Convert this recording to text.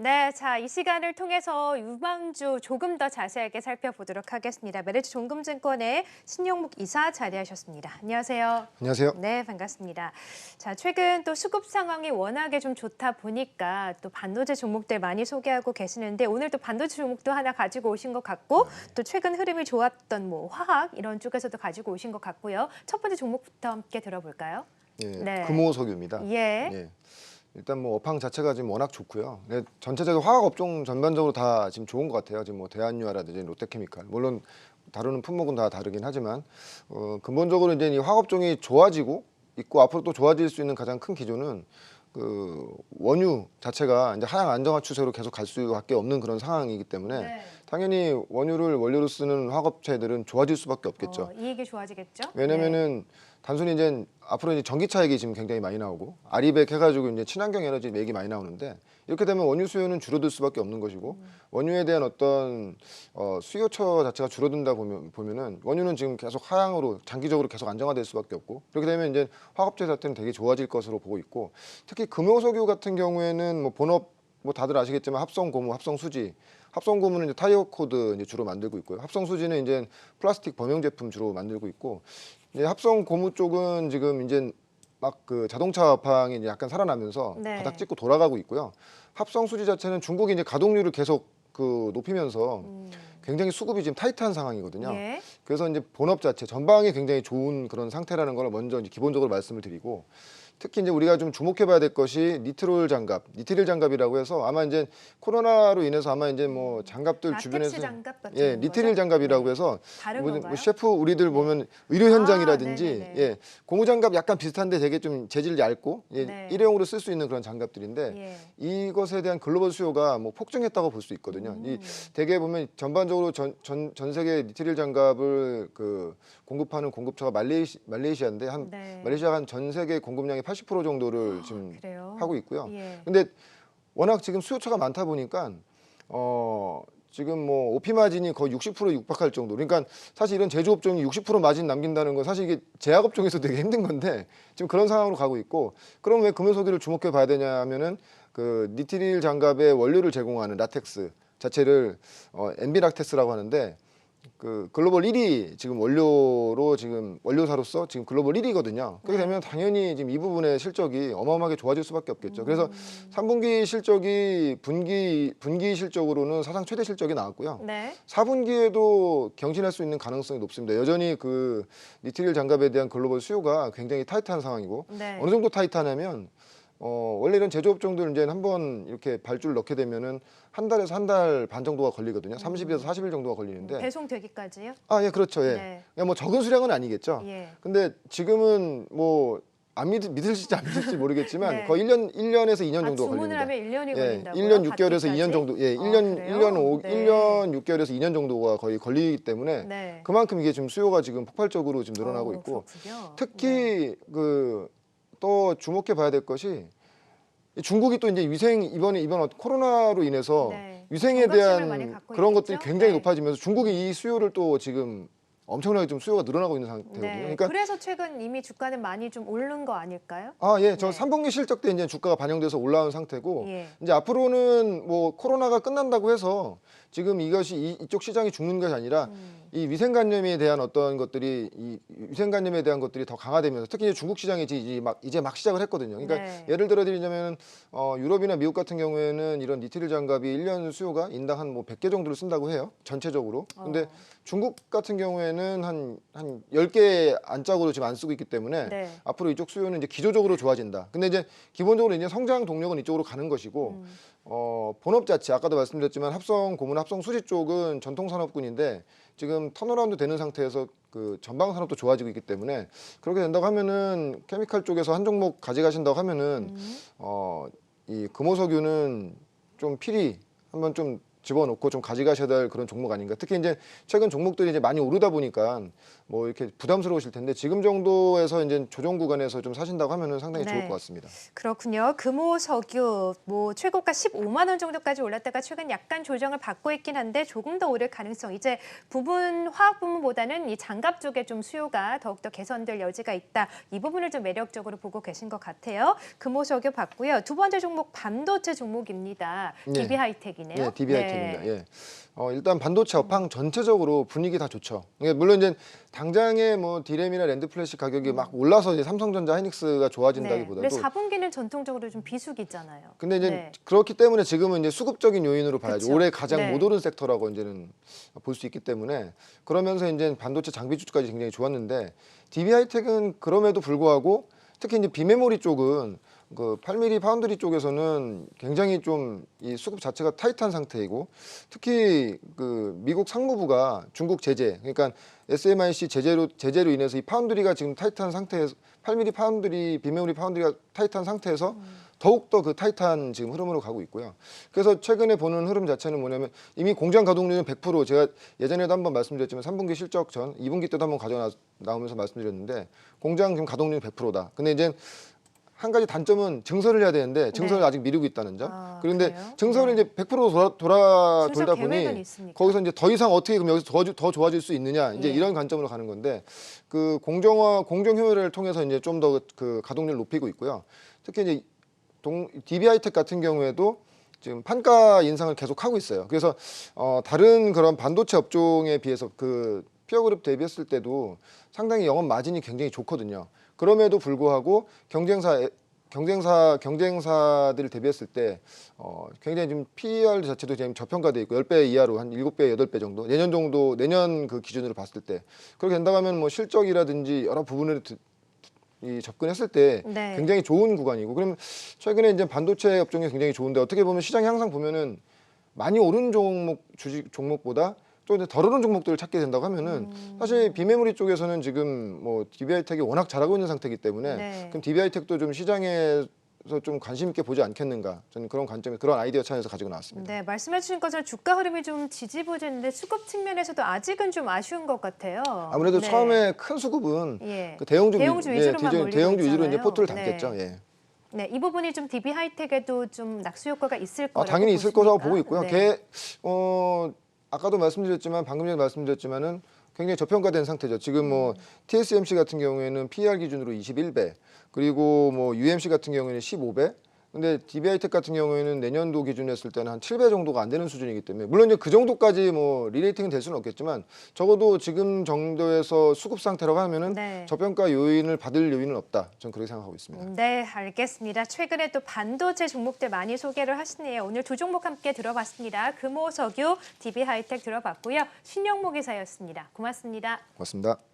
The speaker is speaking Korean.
네, 자, 이 시간을 통해서 유망주 조금 더 자세하게 살펴보도록 하겠습니다. 메리츠존금증권의 신용묵 이사 자리하셨습니다. 안녕하세요. 안녕하세요. 네, 반갑습니다. 자, 최근 또 수급 상황이 워낙에 좀 좋다 보니까 또 반도체 종목들 많이 소개하고 계시는데 오늘 또 반도체 종목도 하나 가지고 오신 것 같고 또 최근 흐름이 좋았던 뭐 화학 이런 쪽에서도 가지고 오신 것 같고요. 첫 번째 종목부터 함께 들어볼까요? 예, 네. 금호석유입니다. 예. 예. 일단 뭐 업황 자체가 지금 워낙 좋고요. 네, 전체적으로 화학 업종 전반적으로 다 지금 좋은 것 같아요. 지금 뭐 대한유화라든지 롯데케미칼, 물론 다루는 품목은 다 다르긴 하지만 근본적으로 이제 이 화학 업종이 좋아지고 있고 앞으로 또 좋아질 수 있는 가장 큰 기조는 그 원유 자체가 이제 하향 안정화 추세로 계속 갈 수밖에 없는 그런 상황이기 때문에 네. 당연히 원유를 원료로 쓰는 화학업체들은 좋아질 수밖에 없겠죠. 이익이 좋아지겠죠? 왜냐면은 단순히 이제 앞으로 이제 전기차 얘기 지금 굉장히 많이 나오고 아리백 해가지고 이제 친환경 에너지 얘기 많이 나오는데 이렇게 되면 원유 수요는 줄어들 수밖에 없는 것이고 원유에 대한 어떤 수요처 자체가 줄어든다 보면은 원유는 지금 계속 하향으로 장기적으로 계속 안정화될 수밖에 없고 그렇게 되면 이제 화학업체 자체는 되게 좋아질 것으로 보고 있고 특히 금호석유 같은 경우에는 뭐 본업 뭐 다들 아시겠지만 합성고무, 합성수지 합성고무는 이제 타이어 코드 이제 주로 만들고 있고요. 합성수지는 이제 플라스틱 범용 제품 주로 만들고 있고 이제 합성 고무 쪽은 지금 이제 막 그 자동차 업황이 이제 약간 살아나면서 네. 바닥 찍고 돌아가고 있고요. 합성 수지 자체는 중국이 이제 가동률을 계속 그 높이면서 굉장히 수급이 지금 타이트한 상황이거든요. 예. 그래서 이제 본업 자체 전방이 굉장히 좋은 그런 상태라는 걸 먼저 이제 기본적으로 말씀을 드리고 특히 이제 우리가 좀 주목해봐야 될 것이 니트릴 장갑이라고 해서 아마 이제 코로나로 인해서 아마 이제 뭐 장갑들 라텍스 주변에서 장갑 같은 예 니트릴 거죠? 장갑이라고 네. 해서 다른 뭐 건가요? 셰프 우리들 보면 의료 현장이라든지 네네네. 예 고무 장갑 약간 비슷한데 되게 좀 재질 얇고 예, 네. 일회용으로 쓸 수 있는 그런 장갑들인데 예. 이것에 대한 글로벌 수요가 뭐 폭증했다고 볼 수 있거든요. 이 대개 보면 전반적으로 전 세계 니트릴 장갑을 그 공급하는 공급처가 말레이시아인데 한 네. 말레이시아가 한 전 세계 공급량의 80% 정도를 지금 그래요? 하고 있고요. 예. 근데 워낙 지금 수요처가 많다 보니까 지금 뭐 OP 마진이 거의 60% 육박할 정도. 그러니까 사실 이런 제조업종이 60% 마진 남긴다는 건 사실 이게 제약업종에서 되게 힘든 건데 지금 그런 상황으로 가고 있고 그럼 왜 금연소비를 주목해 봐야 되냐면은 그 니트릴 장갑의 원료를 제공하는 라텍스 자체를 엔비락텍스라고 하는데 그 글로벌 1위 지금 원료로 지금 원료사로서 지금 글로벌 1위거든요. 그렇게 되면 당연히 지금 이 부분의 실적이 어마어마하게 좋아질 수밖에 없겠죠. 그래서 3분기 실적이 분기 실적으로는 사상 최대 실적이 나왔고요. 네. 4분기에도 경신할 수 있는 가능성이 높습니다. 여전히 그 니트릴 장갑에 대한 글로벌 수요가 굉장히 타이트한 상황이고 네. 어느 정도 타이트하냐면 원래 이런 제조업종들 이제 한번 이렇게 발주를 넣게 되면은 한 달에서 한 달 반 정도가 걸리거든요. 30일에서 40일 정도가 걸리는데 배송되기까지요? 아, 예, 그렇죠. 예. 네. 그냥 뭐 적은 수량은 아니겠죠. 예. 근데 지금은 뭐 안 믿으실지 안 믿으실지 모르겠지만 네. 거의 1년에서 2년 정도가 주문을 걸립니다. 하면 1년이 예, 걸린다고요? 1년 6개월에서 받기까지? 2년 정도. 예, 그래요? 네. 1년 6개월에서 2년 정도가 거의 걸리기 때문에 네. 그만큼 이게 지금 수요가 지금 폭발적으로 지금 늘어나고 있고 그렇군요. 특히 그 또 주목해 봐야 될 것이 중국이 또 이제 이번 코로나로 인해서 네. 위생에 경각심을 많이 대한 갖고 그런 있겠죠? 것들이 굉장히 네. 높아지면서 중국이 이 수요를 또 지금 엄청나게 좀 수요가 늘어나고 있는 상태거든요. 네. 그러니까 그래서 최근 이미 주가는 많이 좀 오른 거 아닐까요? 예, 저 네. 3분기 실적 때 이제 주가가 반영돼서 올라온 상태고 예. 이제 앞으로는 뭐 코로나가 끝난다고 해서 지금 이것이 이쪽 시장이 죽는 것이 아니라 이 위생관념에 대한 어떤 것들이 이 위생관념에 대한 것들이 더 강화되면서 특히 이제 중국 시장이 이제 막 시작을 했거든요. 그러니까 네. 예를 들어 드리자면 유럽이나 미국 같은 경우에는 이런 니트릴 장갑이 1년 수요가 인당 한 뭐 100개 정도를 쓴다고 해요. 전체적으로. 근데 중국 같은 경우에는 한 10개 안짝으로 지금 안 쓰고 있기 때문에 네. 앞으로 이쪽 수요는 이제 기조적으로 좋아진다. 근데 이제 기본적으로 이제 성장 동력은 이쪽으로 가는 것이고 본업 자체 아까도 말씀드렸지만 합성 고문 합성 수지 쪽은 전통 산업군인데 지금 턴어라운드 되는 상태에서 그 전방 산업도 좋아지고 있기 때문에 그렇게 된다고 하면은 케미칼 쪽에서 한 종목 가져가신다고 하면은 이 금호석유는 좀 필히 한번 좀 집어넣고 좀 가져가셔야 될 그런 종목 아닌가. 특히 이제 최근 종목들이 이제 많이 오르다 보니까 뭐 이렇게 부담스러우실 텐데 지금 정도에서 이제 조정 구간에서 좀 사신다고 하면은 상당히 네. 좋을 것 같습니다. 그렇군요. 금호석유 뭐 최고가 15만 원 정도까지 올랐다가 최근 약간 조정을 받고 있긴 한데 조금 더 오를 가능성. 이제 화학 부문보다는 이 장갑 쪽에 좀 수요가 더욱더 개선될 여지가 있다. 이 부분을 좀 매력적으로 보고 계신 것 같아요. 금호석유 봤고요. 두 번째 종목 반도체 종목입니다. 네. DB하이텍이네요. 예, DB하이텍입니다. 예. 일단 반도체 업황 전체적으로 분위기 다 좋죠. 물론 이제 당장에 뭐 디램이나 랜드 플래시 가격이 막 올라서 이제 삼성전자, 하이닉스가 네. 좋아진다기보다도. 근데 4분기는 전통적으로 좀 비수기잖아요. 근데 이제 네. 그렇기 때문에 지금은 이제 수급적인 요인으로 봐야죠. 그쵸. 올해 가장 네. 못 오른 섹터라고 이제는 볼 수 있기 때문에 그러면서 이제 반도체 장비주까지 굉장히 좋았는데 DB하이텍은 그럼에도 불구하고 특히 이제 비메모리 쪽은 그 8mm 파운드리 쪽에서는 굉장히 좀 이 수급 자체가 타이트한 상태이고 특히 그 미국 상무부가 중국 제재 그러니까 SMIC 제재로 인해서 이 파운드리가 지금 타이트한 상태에서 8mm 파운드리 비메모리 파운드리가 타이트한 상태에서 더욱더 그 타이트한 지금 흐름으로 가고 있고요. 그래서 최근에 보는 흐름 자체는 뭐냐면 이미 공장 가동률은 100% 제가 예전에도 한번 말씀드렸지만 3분기 실적 전 2분기 때도 한번 나오면서 말씀드렸는데 공장 지금 가동률이 100%다. 근데 이제 한 가지 단점은 증설을 해야 되는데 증설을 네. 아직 미루고 있다는 점. 아, 그런데 그래요? 증설을 네. 이제 100% 증설 돌다 계획은 보니 있습니까? 거기서 이제 더 이상 어떻게 그럼 여기서 더 좋아질 수 있느냐 이제 예. 이런 관점으로 가는 건데 그 공정 효율을 통해서 이제 좀 더 그 가동률을 높이고 있고요. 특히 이제 DB하이텍 같은 경우에도 지금 판가 인상을 계속 하고 있어요. 그래서 다른 그런 반도체 업종에 비해서 그 피어그룹 대비했을 때도 상당히 영업 마진이 굉장히 좋거든요. 그럼에도 불구하고 경쟁사들을 대비했을 때 굉장히 지금 PER 자체도 지금 저평가돼 있고 10배 이하로 한 7배, 8배 정도 내년 그 기준으로 봤을 때 그렇게 된다고 하면 뭐 실적이라든지 여러 부분을 접근했을 때 네. 굉장히 좋은 구간이고 그러면 최근에 이제 반도체 업종이 굉장히 좋은데 어떻게 보면 시장이 항상 보면은 많이 오른 종목보다 또 이제 덜 오른 종목들을 찾게 된다고 하면은 사실 비메모리 쪽에서는 지금 뭐 DB하이텍이 워낙 잘하고 있는 상태이기 때문에 네. 그럼 DB하이텍도 좀 시장에서 좀 관심 있게 보지 않겠는가 저는 그런 관점에 그런 아이디어 차원에서 가지고 나왔습니다. 네, 말씀해주신 것처럼 주가 흐름이 좀 지지부진인데 수급 측면에서도 아직은 좀 아쉬운 것 같아요. 아무래도 네. 처음에 큰 수급은 예. 그 대형주 위주로만 몰리고 대형주 위주로 이제 있잖아요. 포트를 네. 담겠죠. 예. 네, 이 부분이 좀 DB하이텍에도 좀 낙수 효과가 있을 거라고 당연히 있을 보십니까? 거라고 보고 있고요. 네. 아까도 말씀드렸지만 방금 전에 말씀드렸지만은 굉장히 저평가된 상태죠. 지금 뭐 TSMC 같은 경우에는 PER 기준으로 21배, 그리고 뭐 UMC 같은 경우에는 15배. 근데 DB하이텍 같은 경우에는 내년도 기준으로 했을 때는 한 7배 정도가 안 되는 수준이기 때문에 물론 이제 그 정도까지 뭐 리레이팅은 될 수는 없겠지만 적어도 지금 정도에서 수급 상태라고 하면은 네. 저평가 요인을 받을 요인은 없다. 저는 그렇게 생각하고 있습니다. 네, 알겠습니다. 최근에 또 반도체 종목들 많이 소개를 하시네요. 오늘 두 종목 함께 들어봤습니다. 금호석유, DB하이텍 들어봤고요. 신영모 기사였습니다. 고맙습니다. 고맙습니다.